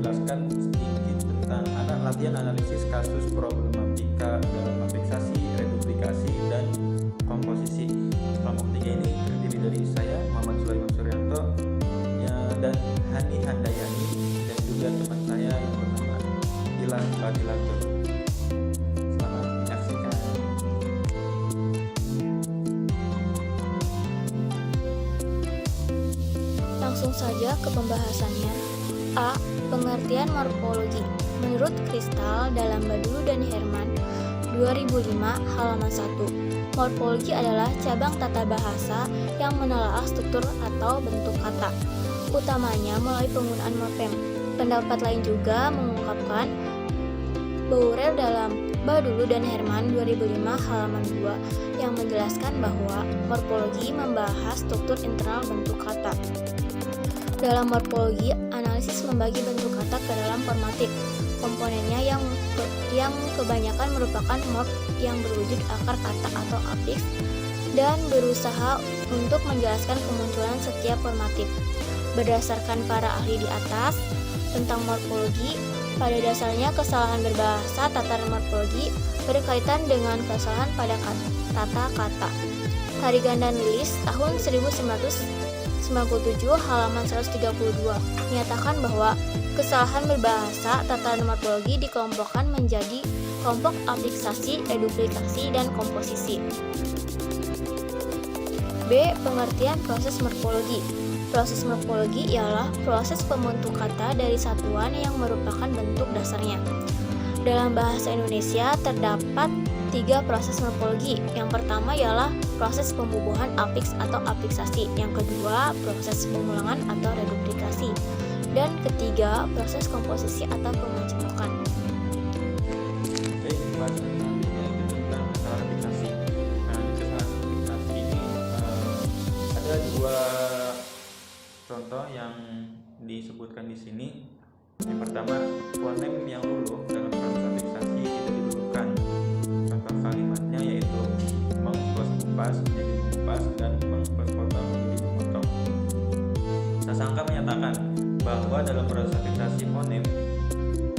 menjelaskan sedikit tentang latihan analisis kasus problematika dalam afiksasi, reduplikasi, dan komposisi. Kelompok 3 ini terdiri dari saya, Muhammad Sulaiman Suryanto, dan Hani Handayani, dan juga teman saya yang bernama Ilan Fadilatul. Selamat menyaksikan. Langsung saja ke pembahasannya. A. Pengertian morfologi. Menurut Kristal dalam Badulu dan Herman 2005 halaman 1, morfologi adalah cabang tata bahasa yang menelaah struktur atau bentuk kata, utamanya melalui penggunaan morfem. Pendapat lain juga mengungkapkan Bauer dalam Badulu dan Herman 2005 halaman 2 yang menjelaskan bahwa morfologi membahas struktur internal bentuk kata. Dalam morfologi, analisis membagi bentuk kata ke dalam formatif. Komponennya yang kebanyakan merupakan morf yang berwujud akar kata atau afiks dan berusaha untuk menjelaskan kemunculan setiap formatif. Berdasarkan para ahli di atas tentang morfologi, pada dasarnya kesalahan berbahasa tataran morfologi berkaitan dengan kesalahan pada tata kata. Harrigan dan Lewis tahun 1997 halaman 132 menyatakan bahwa kesalahan berbahasa tataran morfologi dikelompokkan menjadi kelompok afiksasi, reduplikasi, dan komposisi. B. Pengertian proses morfologi. Proses morfologi ialah proses pembentuk kata dari satuan yang merupakan bentuk dasarnya. Dalam bahasa Indonesia terdapat 3 proses morfologi. Yang pertama ialah proses pembubuhan afiks atau afiksasi. Yang kedua, proses pengulangan atau reduplikasi. Dan ketiga, proses komposisi atau pemajemukan. Oke, pembahasan selanjutnya itu tentang kesalahan afiksasi. Di kesalahan afiksasi ini ada 2 contoh yang disebutkan di sini. Yang pertama, fonem yang luluh dalam proses afiksasi tidak diluluhkan. Contoh kalimatnya yaitu meng plus kupas menjadi mengupas dan meng plus potong menjadi memotong. Sasangka menyatakan bahwa dalam proses afiksasi fonem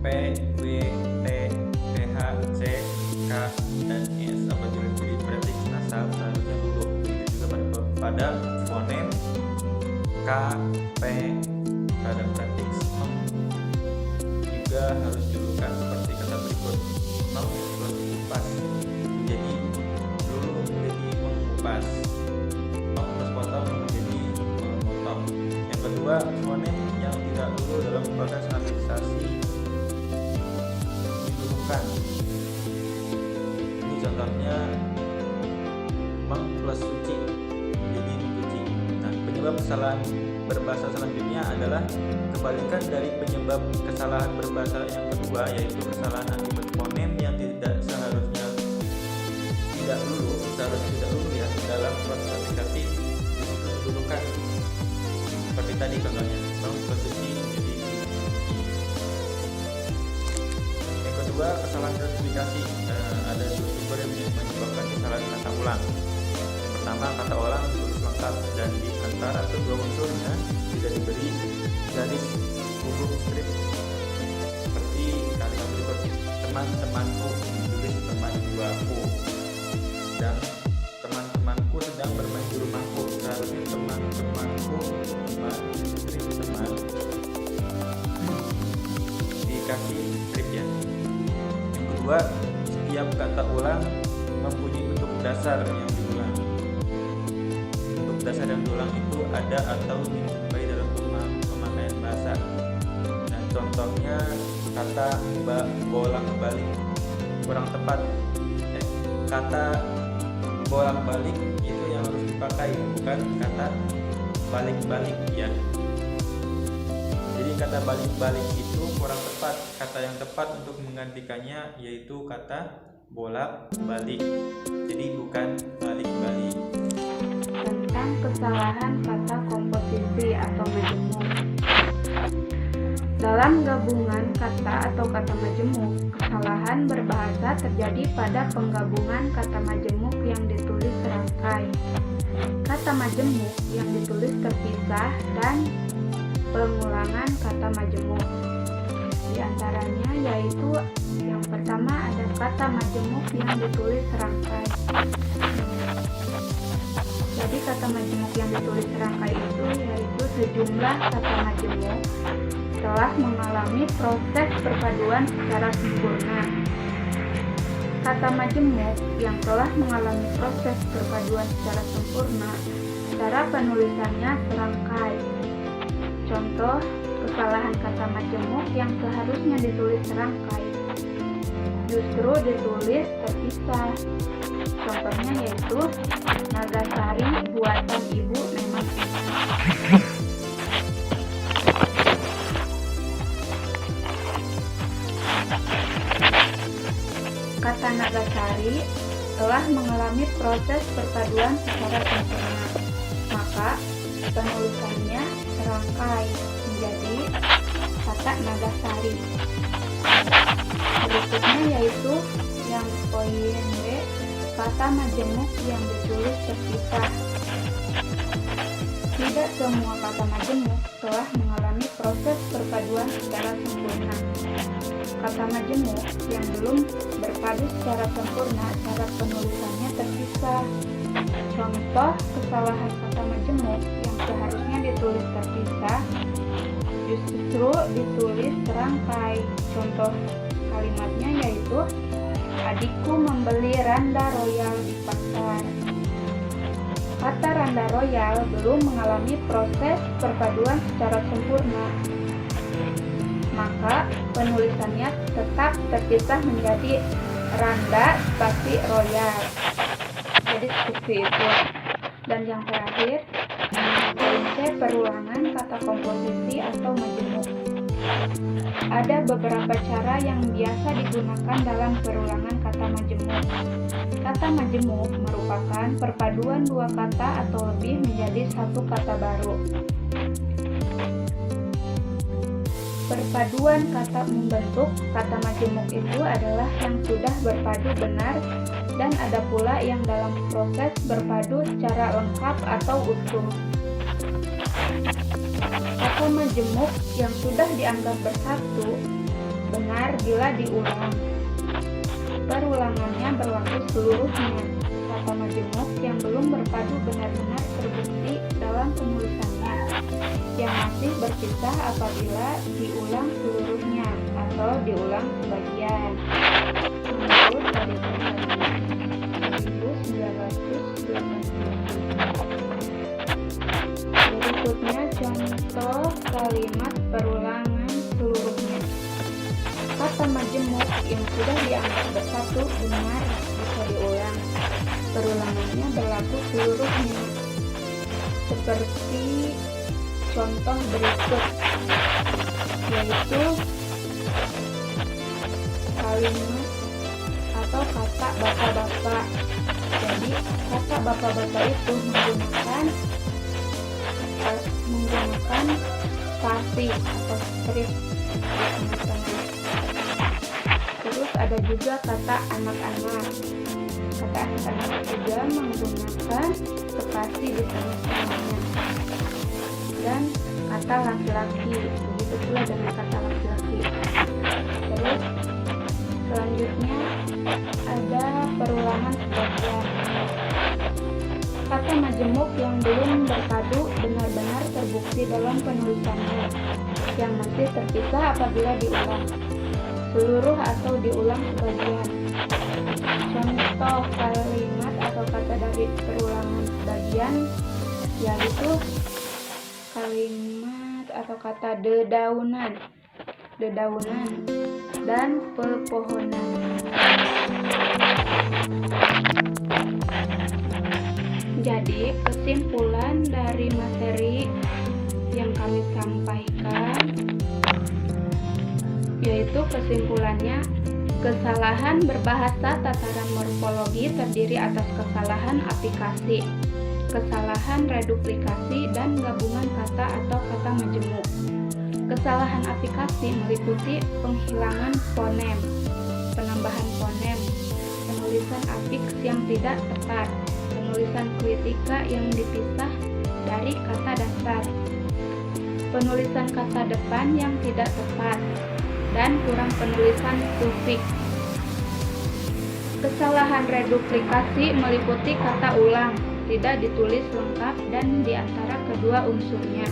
P, W, T, PH, C, K, dan S apabila menjadi prefix nasal seharusnya luluh. Begitu juga pada fonem K, P pada prefix meng juga harus diluluhkan seperti kata berikut: meng plus kupas menjadi luluh menjadi mengupas, meng plus potong menjadi memotong. Yang kedua, fonem yang tidak luluh dalam proses afiksasi diluluhkan. Ini contohnya meng plus suci menjadi mencuci. Nah, penyebab kesalahan berbahasa selanjutnya adalah kebalikan dari penyebab kesalahan berbahasa yang kedua, yaitu kesalahan akibat fonem yang seharusnya tidak luluh ya dalam proses afiksasi diluluhkan. Seperti tadi contohnya, meng plus suci menjadi mencuci. Yang kedua, kesalahan reduplikasi. Ada 2 sumber yang menyebabkan kesalahan kata ulang. Yang pertama, kata ulang ditulis lengkap dan di antara kedua unsurnya tidak diberi garis huruf strip seperti kalimat berikut: teman-temanku ditulis teman 2ku, dan teman-temanku sedang bermain di rumahku seharusnya teman-temanku teman dikasih strip ya. Yang kedua, setiap kata ulang mempunyai bentuk dasar yang diulang. Bentuk dasar yang diulang itu ada atau dijumpai dalam pemakaian bahasa. Dan contohnya kata bolak-balik kurang tepat. Kata bolak-balik itu yang harus dipakai, bukan kata balik-balik ya. Jadi kata balik-balik itu kurang tepat. Kata yang tepat untuk menggantikannya yaitu kata bolak-balik. Jadi bukan balik-balik. Tentang kesalahan kata komposisi atau majemuk. Dalam gabungan kata atau kata majemuk, kesalahan berbahasa terjadi pada penggabungan kata majemuk yang ditulis serangkai, kata majemuk yang ditulis terpisah, dan pengulangan kata majemuk. yaitu yang pertama ada kata majemuk yang ditulis serangkai. Jadi kata majemuk yang ditulis serangkai itu yaitu sejumlah kata majemuk telah mengalami proses perpaduan secara sempurna. Kata majemuk yang telah mengalami proses perpaduan secara sempurna, cara penulisannya serangkai. Contoh kesalahan kata majemuk yang seharusnya ditulis serangkai justru ditulis terpisah. Contohnya yaitu Nagasari buatan ibu memang enak. Kata Nagasari telah mengalami proses perpaduan secara sempurna, maka penulisannya serangkai menjadi kata Nagasari. Berikutnya yaitu yang poin B, kata majemuk yang ditulis terpisah. Tidak semua kata majemuk telah mengalami proses perpaduan secara sempurna. Kata majemuk yang belum berpadu secara sempurna, cara penulisannya terpisah. Contoh kesalahan kata majemuk yang seharusnya ditulis terpisah justru ditulis serangkai. Contoh kalimatnya yaitu adikku membeli randa royal di pasar. Kata randa royal belum mengalami proses perpaduan secara sempurna, maka penulisannya tetap terpisah menjadi randa spasi royal. Jadi seperti itu. Dan yang terakhir, poin C, perulangan kata komposisi atau majemuk. Ada beberapa cara yang biasa digunakan dalam perulangan kata majemuk. Kata majemuk merupakan perpaduan dua kata atau lebih menjadi satu kata baru. Perpaduan kata membentuk kata majemuk itu adalah yang sudah berpadu benar, dan ada pula yang dalam proses berpadu secara lengkap atau utuh. Kata majemuk yang sudah dianggap bersatu benar bila diulang. Perulangannya berlaku seluruhnya. Kata majemuk yang belum berpadu benar-benar terbukti dalam penulisannya, yang masih berpisah apabila diulang seluruhnya atau diulang sebagian. Menurut Editor 1980. Berikutnya contoh kalimat perulangan seluruhnya. Kata majemuk yang sudah dianggap bersatu benar bisa diulang. Perulangannya berlaku seluruhnya. Seperti contoh berikut, yaitu kalimat atau kata bapak-bapak. Jadi kata bapak-bapak itu menggunakan spasi atau strip di tengah-tengah. Terus ada juga kata anak-anak. Kata anak-anak juga menggunakan spasi di tengah-tengahnya. Dan kata laki-laki, begitu pula dengan kata laki-laki. Terus selanjutnya ada perulangan sebagian. Kata majemuk yang belum berpadu benar-benar terbukti dalam penulisannya, yang masih terpisah apabila diulang seluruh atau diulang sebagian. Contoh kalimat atau kata dari perulangan sebagian yaitu kalimat atau kata dedaunan dan pepohonan. Jadi kesimpulan dari materi yang kami sampaikan yaitu kesimpulannya, kesalahan berbahasa tataran morfologi terdiri atas kesalahan aplikasi, kesalahan reduplikasi, dan gabungan kata atau kata majemuk. Kesalahan aplikasi meliputi penghilangan fonem, penambahan fonem, penulisan afiks yang tidak tepat, penulisan klitika yang dipisah dari kata dasar, penulisan kata depan yang tidak tepat, dan kurang penulisan sufiks. Kesalahan reduplikasi meliputi kata ulang, tidak ditulis lengkap dan di antara kedua unsurnya.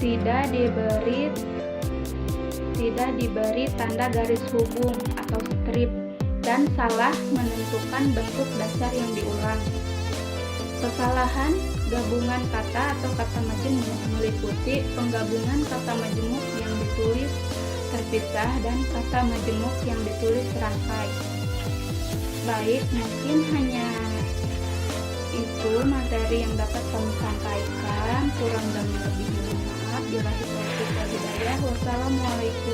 Tidak diberi tanda garis hubung atau strip dan salah menentukan bentuk dasar yang diulang. Kesalahan gabungan kata atau kata majemuk meliputi penggabungan kata majemuk yang ditulis terpisah dan kata majemuk yang ditulis serangkai. Baik, mungkin hanya itu materi yang dapat kami sampaikan. Kurang dan lebih mohon maaf. Billahi taufiq wal hidayah. Wassalamualaikum